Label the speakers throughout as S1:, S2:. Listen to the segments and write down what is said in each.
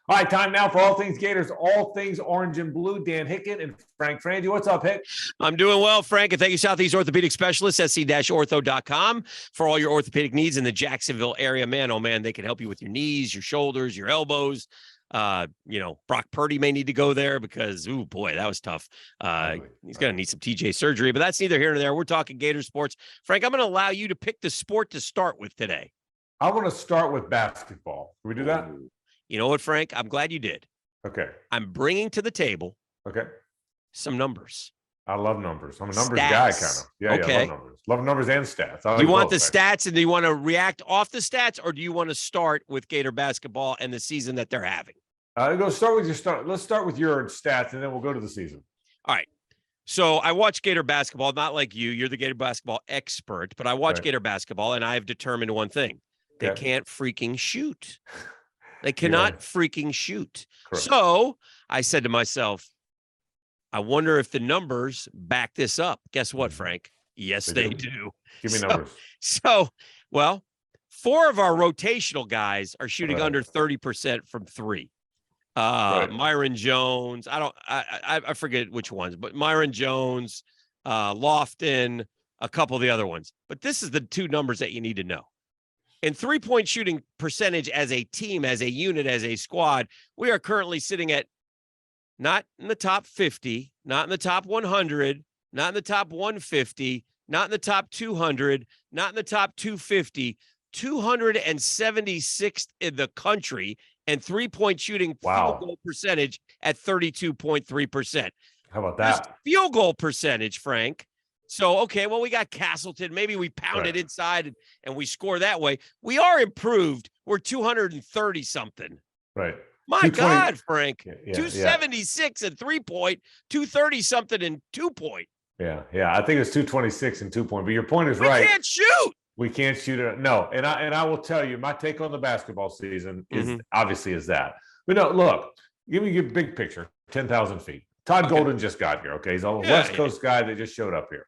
S1: All right, time now for All Things Gators, all things orange and blue. Dan Hicken and Frangie. What's up, Hick?
S2: I'm doing well, Frank, and thank you, Southeast Orthopedic Specialist, sc-ortho.com, for all your orthopedic needs in the Jacksonville area. Man, oh man, they can help you with your knees, your shoulders, your elbows. Brock Purdy may need to go there because, oh boy, that was tough. He's going to need some TJ surgery, but that's neither here nor there. We're talking Gator sports. Frank, I'm going to allow you to pick the sport to start with today.
S1: I want to start with basketball. Can we do that?
S2: You know what, Frank? I'm glad you did.
S1: Okay.
S2: I'm bringing to the table some numbers.
S1: I love numbers. I'm a numbers guy, kind of. Yeah, I love numbers. Love numbers and stats.
S2: Do you want the stats, and do you want to react off the stats, or do you want to start with Gator basketball and the season that they're having?
S1: Let's start with your stats, and then we'll go to the season.
S2: All right. So I watch Gator basketball, not like you. You're the Gator basketball expert, but I watch Gator basketball, and I have determined one thing. They can't freaking shoot. They cannot freaking shoot. Correct. So I said to myself, I wonder if the numbers back this up. Guess what, Frank? Yes, they do.
S1: Give me numbers.
S2: Well, 4 of our rotational guys are shooting under 30% from 3. Myron Jones. I forget which ones, but Myron Jones, Lofton, a couple of the other ones. But this is the 2 numbers that you need to know. In 3-point shooting percentage as a team, as a unit, as a squad, we are currently sitting at not in the top 50, not in the top 100, not in the top 150, not in the top 200, not in the top 250, 276th in the country, and 3-point shooting field goal percentage at 32.3%.
S1: How about that?
S2: Just field goal percentage, Frank. So, we got Castleton. Maybe we pound it inside and we score that way. We are improved. We're 230-something.
S1: Right.
S2: My God, Frank. 276 and 3-point, 230-something and 2-point.
S1: Yeah. I think it's 226 and 2-point. But your point is right.
S2: We can't shoot.
S1: We can't shoot it. No. And I will tell you, my take on the basketball season is obviously that. But no, look, give me your big picture, 10,000 feet. Todd Golden just got here, okay? He's a West Coast guy that just showed up here.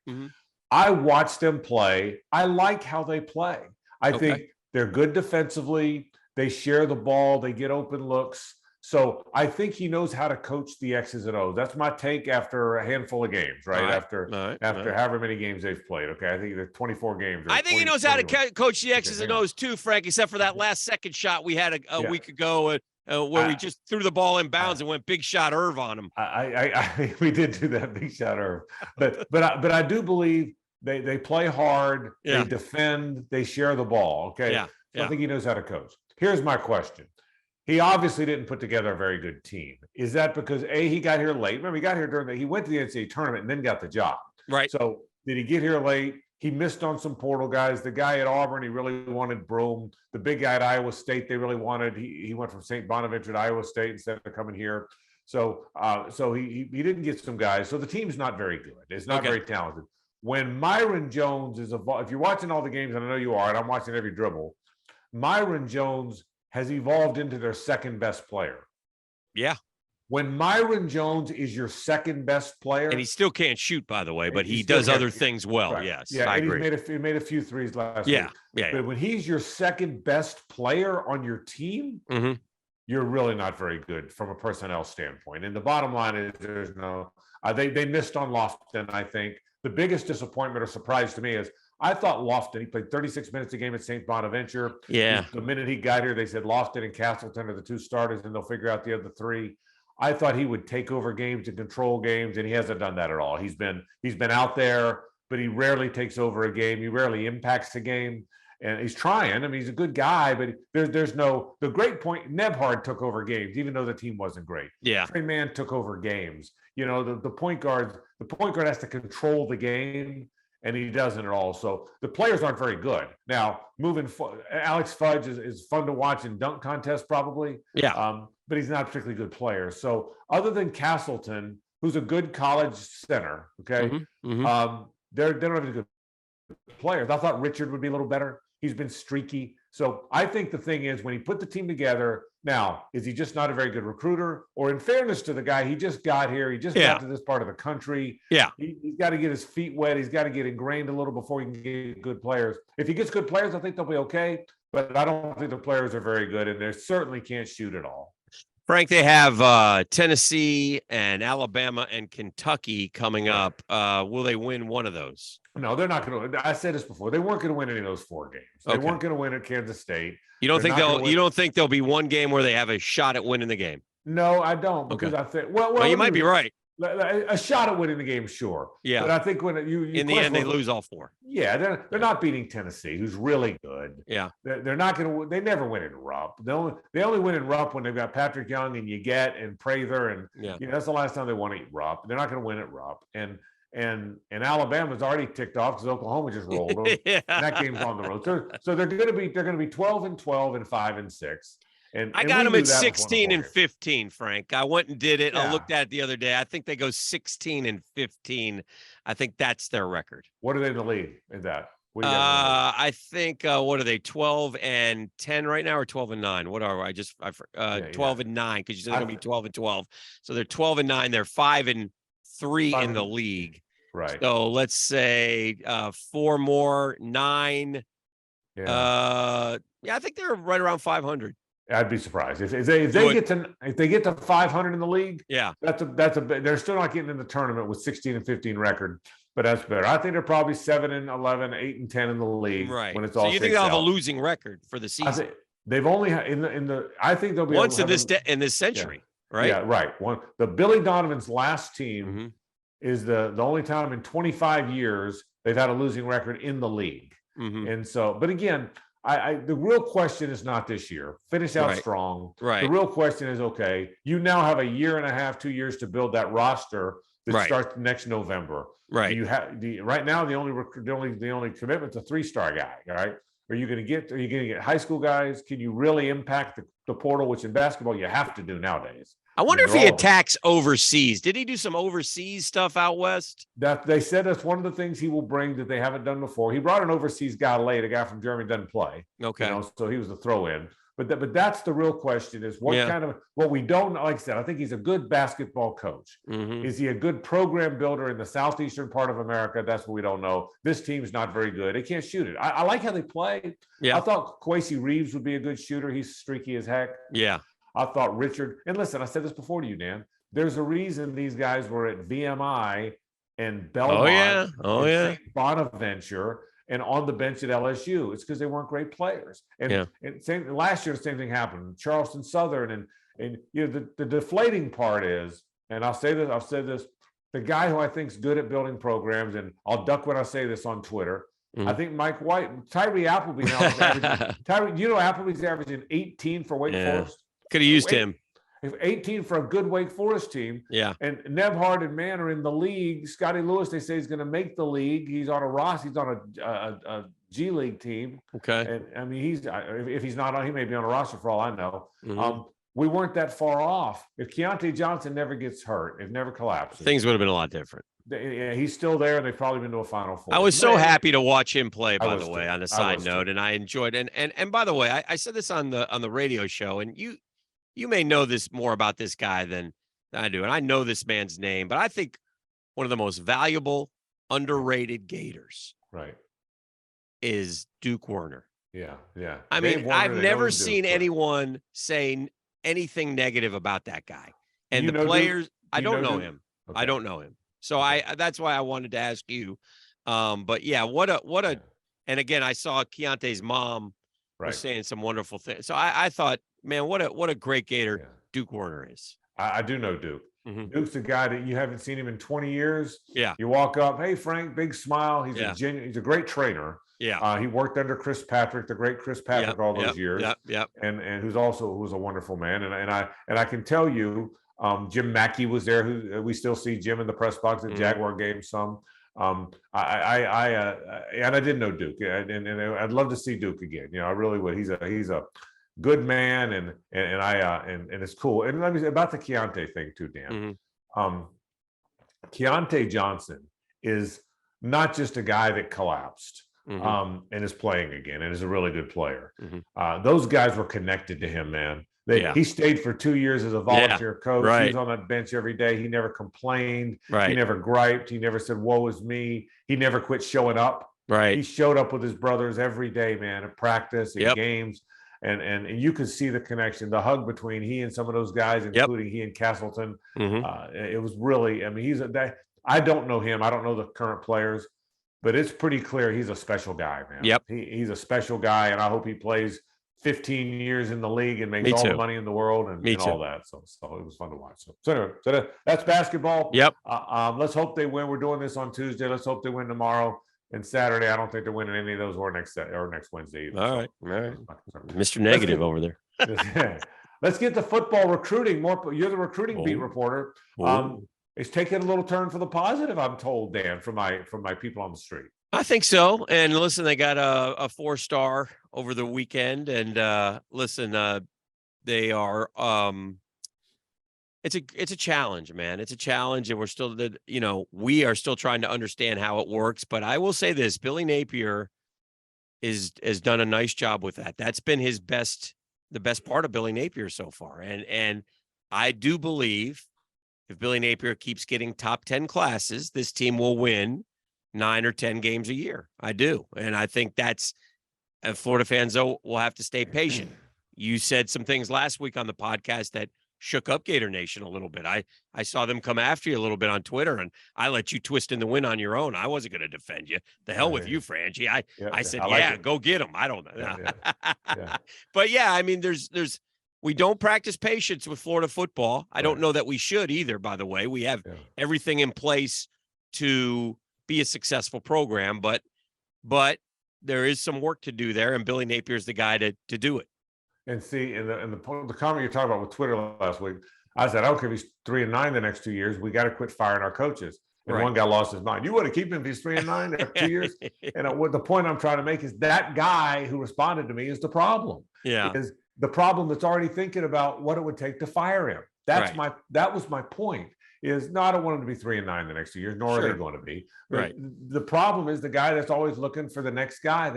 S1: I watched them play. I like how they play. I think they're good defensively. They share the ball. They get open looks. So I think he knows how to coach the X's and O's. That's my take after a handful of games, right? After however many games they've played, okay? I think they're 24 games.
S2: I think he knows how to coach the X's and O's too, Frank, except for that last second shot we had a week ago where we just threw the ball in bounds and went big shot Irv on him.
S1: We did do that big shot Irv, but I do believe they play hard, they defend, they share the ball. Okay, so I think he knows how to coach. Here's my question: he obviously didn't put together a very good team. Is that because he got here late? Remember, he got here he went to the NCAA tournament and then got the job.
S2: Right.
S1: So did he get here late? He missed on some portal guys. The guy at Auburn, he really wanted Broome. The big guy at Iowa State, they really wanted. He went from St. Bonaventure to Iowa State instead of coming here. So he didn't get some guys. So the team's not very good. It's not very talented. When Myron Jones if you're watching all the games, and I know you are, and I'm watching every dribble, Myron Jones has evolved into their second best player.
S2: Yeah.
S1: When Myron Jones is your second best player,
S2: and he still can't shoot, by the way, but he does other things well. Right. Yes,
S1: yeah,
S2: I
S1: and
S2: agree.
S1: He made a few threes last week. But when he's your second best player on your team, you're really not very good from a personnel standpoint. And the bottom line is, there's no. They missed on Lofton. I think the biggest disappointment or surprise to me is I thought Lofton. He played 36 minutes a game at St. Bonaventure.
S2: Yeah.
S1: The minute he got here, they said Lofton and Castleton are the 2 starters, and they'll figure out the other 3. I thought he would take over games and control games, and he hasn't done that at all. He's been out there, but he rarely takes over a game. He rarely impacts a game, and he's trying. I mean, he's a good guy, but there's no the great point. Nebhard took over games, even though the team wasn't great.
S2: Yeah,
S1: Trey Mann took over games. You know, the point guard has to control the game, and he doesn't at all. So the players aren't very good. Now, Alex Fudge is fun to watch in dunk contests, probably.
S2: Yeah.
S1: But he's not a particularly good player. So other than Castleton, who's a good college center, okay, they don't have any good players. I thought Richard would be a little better. He's been streaky. So I think the thing is, when he put the team together, now, is he just not a very good recruiter? Or in fairness to the guy, he just got here. He just got to this part of the country.
S2: Yeah.
S1: He's got to get his feet wet. He's got to get ingrained a little before he can get good players. If he gets good players, I think they'll be okay. But I don't think the players are very good, and they certainly can't shoot at all.
S2: Frank, they have Tennessee and Alabama and Kentucky coming up. Will they win one of those?
S1: No, they're not going to. I said this before. They weren't going to win any of those 4 games. They weren't going to win at Kansas State.
S2: You don't think there'll be one game where they have a shot at winning the game?
S1: No, I don't, because I think
S2: well, you might be right.
S1: A shot at winning the game, sure.
S2: Yeah,
S1: but I think when you
S2: in the end they lose all 4.
S1: Yeah, they're not beating Tennessee, who's really good.
S2: Yeah,
S1: they're not going to. They never win in Rupp. They only win in Rupp when they've got Patrick Young and Yeget and Prather, and that's the last time they want to eat Rupp. They're not going to win at Rupp, and Alabama's already ticked off because Oklahoma just rolled them. And that game's on the road. So they're going to be 12-12 and 5-6. And
S2: I got them at 16 and 15, Frank. I went and did it. Yeah. I looked at it the other day. I think they go 16 and 15. I think that's their record.
S1: What are they in the league? Is that?
S2: I think what are they? 12 and 10 right now, or 12 and 9? What are 12 and 9? Because you said they're going to be 12 and 12. So they're 12 and 9. They're 5 and 3 in the league.
S1: Right.
S2: So let's say 4 more, 9. Yeah. I think they're right around 500.
S1: I'd be surprised if they get to 500 in the league.
S2: Yeah,
S1: they're still not getting in the tournament with 16 and 15 record, but that's better. I think they're probably 7 and 11, 8 and 10 in the league.
S2: Right.
S1: When it's all.
S2: So you think they'll have a losing record for the season?
S1: They've only in the. I think they'll be
S2: once in this century.
S1: Yeah. Right. Yeah. Right. The Billy Donovan's last team is the only time in 25 years they've had a losing record in the league. And so, but again. The real question is not this year. Finish out strong.
S2: Right.
S1: The real question is, okay, you now have a year and a half, 2 years to build that roster that starts next November.
S2: Right.
S1: You have right now the only commitment's a 3-star guy. All right. Are you going to get high school guys? Can you really impact the portal, which in basketball you have to do nowadays?
S2: I wonder if he attacks overseas. Did he do some overseas stuff out west?
S1: That they said that's one of the things he will bring that they haven't done before. He brought an overseas guy late, a guy from Germany doesn't play.
S2: Okay.
S1: So he was the throw-in. But that's the real question is what we don't know. Like I said, I think he's a good basketball coach. Is he a good program builder in the southeastern part of America? That's what we don't know. This team's not very good. They can't shoot it. I like how they play.
S2: Yeah.
S1: I thought Kwesi Reeves would be a good shooter. He's streaky as heck.
S2: Yeah.
S1: I thought Richard, and listen, I said this before to you, Dan. There's a reason these guys were at VMI and Belmont. St. Bonaventure and on the bench at LSU. It's because they weren't great players. And last year, the same thing happened. Charleston Southern and the deflating part is, and I'll say this, the guy who I think is good at building programs, and I'll duck when I say this on Twitter. I think Mike White, Tyree Appleby now is averaging. Appleby's averaging 18 for Wake Forest.
S2: Could have used him.
S1: 18 for a good Wake Forest team.
S2: Yeah.
S1: And Nebhard and Mann are in the league. Scotty Lewis, they say, he's going to make the league. He's on a G League team.
S2: Okay.
S1: And I mean, if he's not on, he may be on a roster for all I know. We weren't that far off. If Keontae Johnson never gets hurt, it never collapses.
S2: Things would have been a lot different.
S1: He's still there, and they've probably been to a Final Four.
S2: I was so happy to watch him play, by the way, on a side note, and I enjoyed it. And by the way, I said this on the radio show, and you may know this more about this guy than I do, and I know this man's name, but I think one of the most valuable, underrated Gators, is Duke Werner.
S1: Yeah.
S2: I mean, I've never seen anyone say anything negative about that guy. And the players, I don't know him. Okay. I don't know him. So that's why I wanted to ask you. But yeah, what a, and again, I saw Keontae's mom was saying some wonderful things. So I thought, man, what a great Gator Duke Werner is.
S1: I do know Duke. Duke's a guy that you haven't seen him in 20 years.
S2: Yeah.
S1: You walk up, hey, Frank, big smile. He's he's a great trainer.
S2: Yeah.
S1: He worked under Chris Patrick, the great Chris Patrick, all those years.
S2: Yep.
S1: And who's a wonderful man. And I can tell you, Jim Mackey was there. Who we still see Jim in the press box at Jaguar games some. And I didn't know Duke, and I'd love to see Duke again. I really would. He's a good man, and it's cool. And let me say about the Keontae thing too, Dan. Keontae Johnson is not just a guy that collapsed and is playing again and is a really good player. Those guys were connected to him, man. He stayed for 2 years as a volunteer coach. He was on that bench every day. He never complained. He never griped. He never said, woe is me. He never quit showing up. He showed up with his brothers every day, man, at practice, at games. and you could see the connection, the hug between he and some of those guys, including he and Castleton. It was really, I mean, I don't know him. I don't know the current players, but it's pretty clear he's a special guy, man.
S2: Yep.
S1: He's a special guy, and I hope he plays 15 years in the league and makes all the money in the world and all that. So it was fun to watch. So anyway, that's basketball.
S2: Yep.
S1: Let's hope they win. We're doing this on Tuesday. Let's hope they win tomorrow. And Saturday, I don't think they're winning any of those or next Wednesday either.
S2: All right. Mr. Negative over there.
S1: Let's get to football recruiting. You're the recruiting beat reporter. It's taking a little turn for the positive, I'm told, Dan, from my people on the street.
S2: I think so. And listen, they got a 4-star over the weekend. And listen, they are it's a challenge, man. It's a challenge, and we're still we are still trying to understand how it works. But I will say this: Billy Napier has done a nice job with that. That's been the best part of Billy Napier so far. And I do believe if Billy Napier keeps getting top 10 classes, this team will win 9 or 10 games a year. I do. And I think that's Florida fans, though, will have to stay patient. You said some things last week on the podcast that shook up Gator Nation a little bit. I saw them come after you a little bit on Twitter, and I let you twist in the wind on your own. I wasn't going to defend you. The hell with you, Frangie. I said, go get them. I don't know. But yeah, I mean, we don't practice patience with Florida football. I don't know that we should either, by the way. We have everything in place to be a successful program, but there is some work to do there, and Billy Napier is the guy to do it.
S1: And see, in the comment you're talking about with Twitter last week, I said, I don't care if he's 3-9 the next 2 years. We got to quit firing our coaches. And one guy lost his mind. You want to keep him if he's 3-9 after 2 years? And what the point I'm trying to make is that guy who responded to me is the problem.
S2: Yeah.
S1: Is the problem that's already thinking about what it would take to fire him. That was my point. Is no, I don't want him to be 3-9 the next 2 years, nor are they going to be. But the problem is the guy that's always looking for the next guy,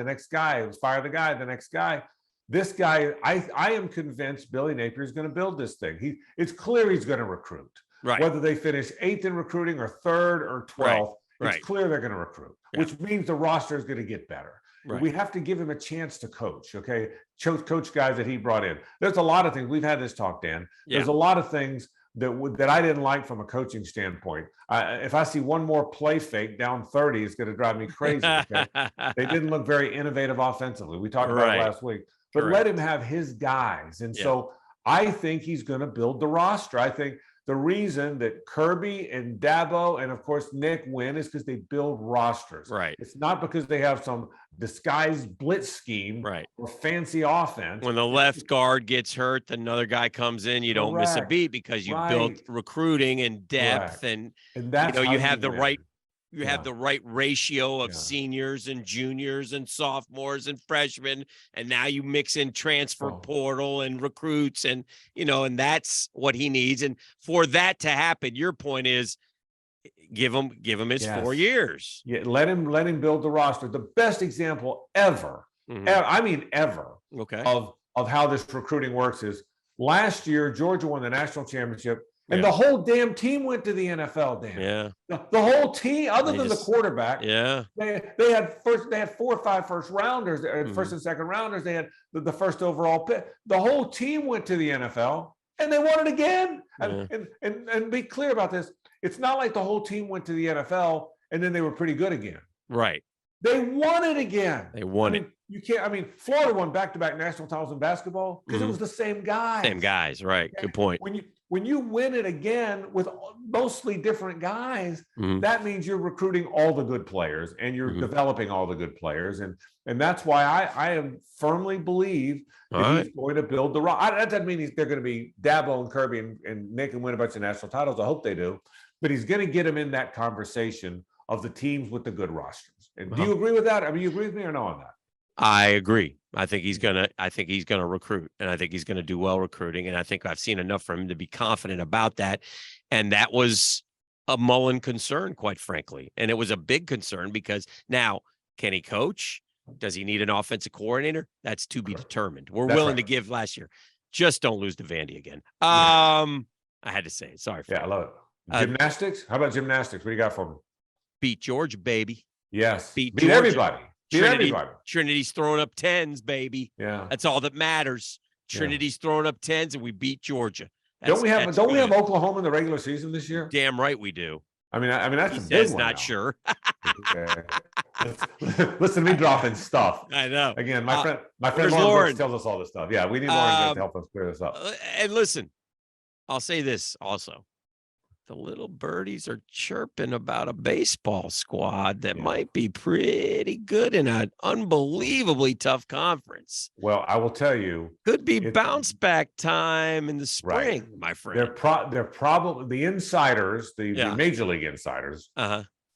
S1: fire the guy, the next guy. This guy, I am convinced Billy Napier is going to build this thing. It's clear he's going to recruit. Whether they finish 8th in recruiting or 3rd or 12th, it's clear they're going to recruit, which means the roster is going to get better. We have to give him a chance to coach, okay? Coach guys that he brought in. There's a lot of things. We've had this talk, Dan. There's a lot of things that I didn't like from a coaching standpoint. If I see one more play fake down 30, it's going to drive me crazy. Okay? They didn't look very innovative offensively. We talked about it last week. But let him have his guys. And so I think he's going to build the roster. I think the reason that Kirby and Dabo and, of course, Nick win is because they build rosters. It's not because they have some disguised blitz scheme or fancy offense.
S2: When the left guard gets hurt, another guy comes in, you don't miss a beat because you built recruiting and depth. And
S1: that's
S2: you have the right You have the right ratio of seniors and juniors and sophomores and freshmen. And now you mix in transfer portal and recruits and, and that's what he needs. And for that to happen, your point is give him his 4 years.
S1: Yeah. Let him build the roster. The best example ever, ever of how this recruiting works is last year, Georgia won the national championship. And the whole damn team went to the NFL, Dan.
S2: Yeah.
S1: The whole team, other than the quarterback.
S2: Yeah.
S1: They had 4 or 5 first rounders, first and second rounders. They had the first overall pick. The whole team went to the NFL and they won it again. Yeah. And be clear about this. It's not like the whole team went to the NFL and then they were pretty good again.
S2: Right.
S1: They won it again.
S2: They won it.
S1: You can't, Florida won back-to-back national titles in basketball because it was the same guys.
S2: Same guys, right. Okay? Good point.
S1: When you win it again with mostly different guys, that means you're recruiting all the good players and you're developing all the good players. And that's why I am firmly believe that he's going to build the roster. That doesn't mean they're going to be Dabo and Kirby and Nick and win a bunch of national titles. I hope they do. But he's going to get them in that conversation of the teams with the good rosters. And do you agree with that? You agree with me or no on that?
S2: I agree. I think he's gonna recruit, and I think he's gonna do well recruiting. And I think I've seen enough from him to be confident about that. And that was a Mullen concern, quite frankly. And it was a big concern because now, can he coach? Does he need an offensive coordinator? That's to be determined. We're willing to give last year. Just don't lose to Vandy again. I had to say it. Sorry.
S1: I love it. Gymnastics? How about gymnastics? What do you got for me?
S2: Beat Georgia, baby.
S1: Yes.
S2: Beat
S1: everybody.
S2: Trinity's throwing up 10s, baby.
S1: Yeah.
S2: That's all that matters. Trinity's throwing up 10s, and we beat Georgia.
S1: Don't we have Oklahoma in the regular season this year?
S2: Damn right we do.
S1: I mean, that's a big one.
S2: Not sure.
S1: Okay. Listen to me dropping stuff.
S2: I know.
S1: Again, my friend Lauren tells us all this stuff. Yeah, we need Lauren to help us clear this up.
S2: And listen, I'll say this also. The little birdies are chirping about a baseball squad that might be pretty good in an unbelievably tough conference.
S1: Well, I will tell you,
S2: could be bounce back time in the spring, my friend.
S1: They're probably the insiders, the major league insiders,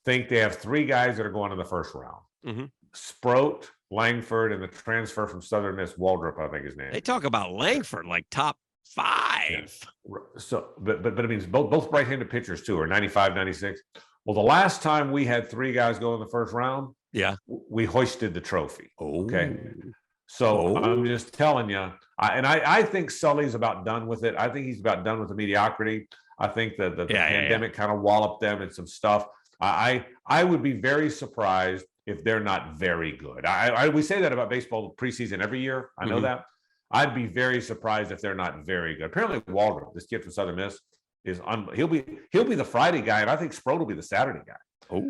S1: think they have 3 guys that are going in the first round. Sproat, Langford, and the transfer from Southern Miss, Waldrop, I think his name.
S2: They talk about Langford like top 5.
S1: Yeah. So, but it means both right-handed pitchers too are 95, 96. Well, the last time we had 3 guys go in the first round, we hoisted the trophy. Okay. So I'm just telling you, I think Sully's about done with it. I think he's about done with the mediocrity. I think that the pandemic kind of walloped them and some stuff. I would be very surprised if they're not very good. We say that about baseball preseason every year. I know that. I'd be very surprised if they're not very good. Apparently, Waldrop, this kid from Southern Miss, he'll be the Friday guy, and I think Sproat will be the Saturday guy.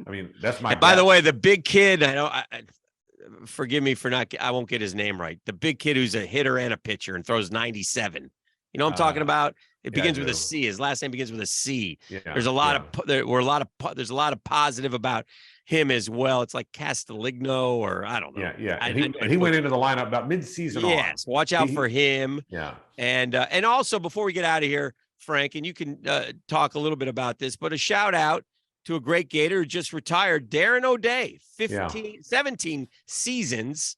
S1: I mean, that's my.
S2: And by the way, the big kid, I know. Forgive me for not. I won't get his name right. The big kid who's a hitter and a pitcher and throws 97. You know what I'm talking about? It begins with a C. His last name begins with a C. Yeah, there's a lot of there's a lot of positive about him as well. It's like Castelligno, or I don't know.
S1: And he went into the lineup about mid-season.
S2: Yes, watch out for him.
S1: Yeah.
S2: And also, before we get out of here, Frank, and you can talk a little bit about this, but a shout out to a great Gator who just retired, Darren O'Day, 17 seasons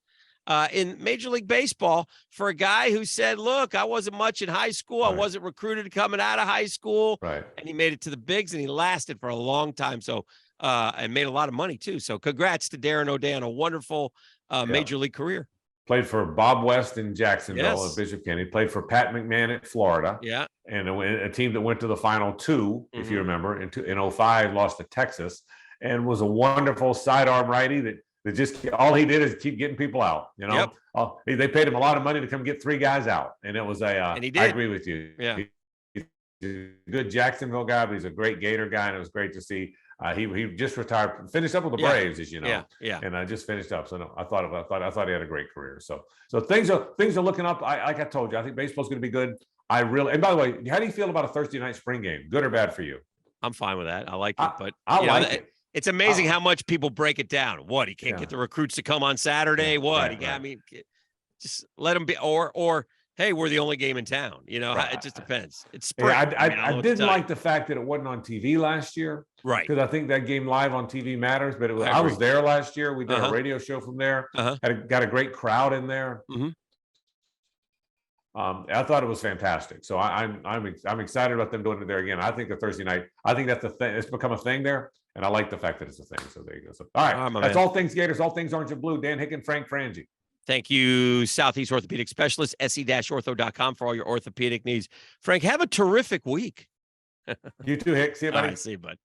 S2: in Major League Baseball, for a guy who said, look, I wasn't much in high school. I wasn't recruited coming out of high school.
S1: Right.
S2: And he made it to the bigs, and he lasted for a long time. So, and made a lot of money too. So congrats to Darren O'Day on a wonderful Major League career.
S1: Played for Bob West in Jacksonville at Bishop Kennedy. Played for Pat McMahon at Florida.
S2: Yeah.
S1: And a team that went to the final 2, if you remember, in 05, lost to Texas, and was a wonderful sidearm righty that just all he did is keep getting people out. You know, they paid him a lot of money to come get 3 guys out, and it was and he did. I agree with you.
S2: Yeah,
S1: he's a good Jacksonville guy, but he's a great Gator guy, and it was great to see. He just retired, finished up with the Braves, as you know.
S2: Yeah.
S1: And I just finished up. So no, I thought he had a great career. So things are looking up. Like I told you, I think baseball's going to be good. And by the way, how do you feel about a Thursday night spring game? Good or bad for you?
S2: I'm fine with that. I like it, but
S1: I like it.
S2: It's amazing how much people break it down. What, he can't get the recruits to come on Saturday? I mean, just let them be, or hey, we're the only game in town. You know, it just depends. It's spring.
S1: I didn't like the fact that it wasn't on TV last year.
S2: Right.
S1: Because I think that game live on TV matters. But I was there last year. We did a radio show from there. Got a great crowd in there. I thought it was fantastic. So I'm excited about them doing it there again. I think the Thursday night, I think that's the thing. It's become a thing there. And I like the fact that it's a thing. So there you go. So, all right. That's all things Gators, all things orange and blue. Dan Hicken, Frank Frangie.
S2: Thank you, Southeast Orthopedic Specialist, se-ortho.com for all your orthopedic needs. Frank, have a terrific week.
S1: You too, Hick. See you, buddy.
S2: All right, see you, bud.